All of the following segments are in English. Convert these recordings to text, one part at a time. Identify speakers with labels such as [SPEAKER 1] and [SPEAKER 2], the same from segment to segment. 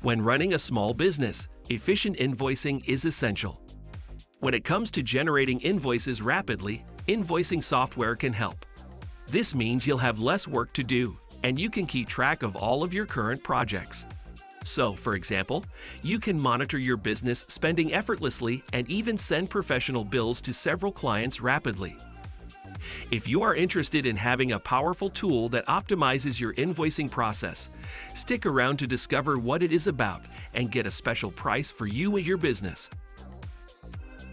[SPEAKER 1] When running a small business, efficient invoicing is essential. When it comes to generating invoices rapidly, invoicing software can help. This means you'll have less work to do, and you can keep track of all of your current projects. So, for example, you can monitor your business spending effortlessly and even send professional bills to several clients rapidly. If you are interested in having a powerful tool that optimizes your invoicing process, stick around to discover what it is about and get a special price for you and your business.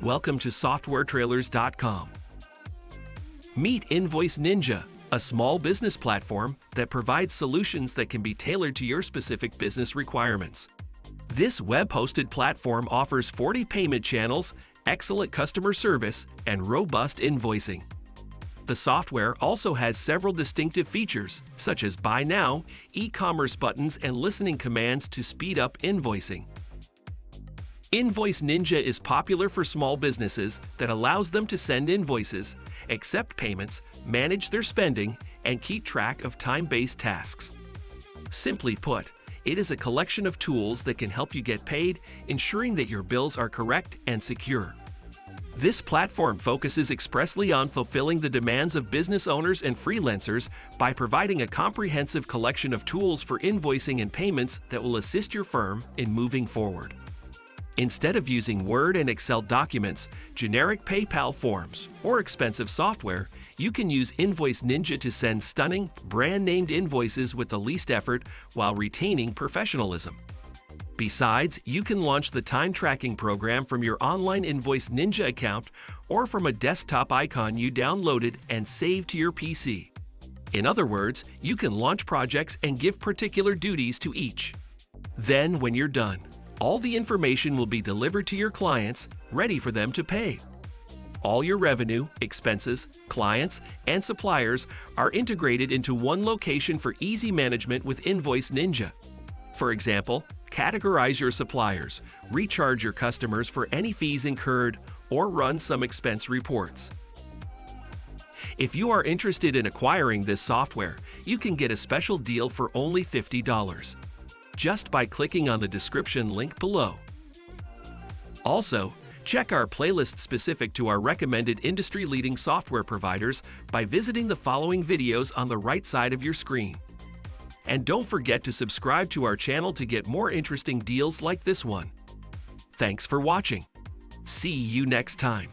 [SPEAKER 1] Welcome to SoftwareTrailers.com. Meet Invoice Ninja, a small business platform that provides solutions that can be tailored to your specific business requirements. This web-hosted platform offers 40 payment channels, excellent customer service, and robust invoicing. The software also has several distinctive features, such as Buy Now, e-commerce buttons, and listening commands to speed up invoicing. Invoice Ninja is popular for small businesses that allows them to send invoices, accept payments, manage their spending, and keep track of time-based tasks. Simply put, it is a collection of tools that can help you get paid, ensuring that your bills are correct and secure. This platform focuses expressly on fulfilling the demands of business owners and freelancers by providing a comprehensive collection of tools for invoicing and payments that will assist your firm in moving forward. Instead of using Word and Excel documents, generic PayPal forms, or expensive software, you can use Invoice Ninja to send stunning, brand-named invoices with the least effort while retaining professionalism. Besides, you can launch the time tracking program from your online Invoice Ninja account or from a desktop icon you downloaded and saved to your PC. In other words, you can launch projects and give particular duties to each. Then, when you're done, all the information will be delivered to your clients, ready for them to pay. All your revenue, expenses, clients, and suppliers are integrated into one location for easy management with Invoice Ninja. For example, categorize your suppliers, recharge your customers for any fees incurred, or run some expense reports. If you are interested in acquiring this software, you can get a special deal for only $50, just by clicking on the description link below. Also, check our playlist specific to our recommended industry-leading software providers by visiting the following videos on the right side of your screen. And don't forget to subscribe to our channel to get more interesting deals like this one. Thanks for watching. See you next time.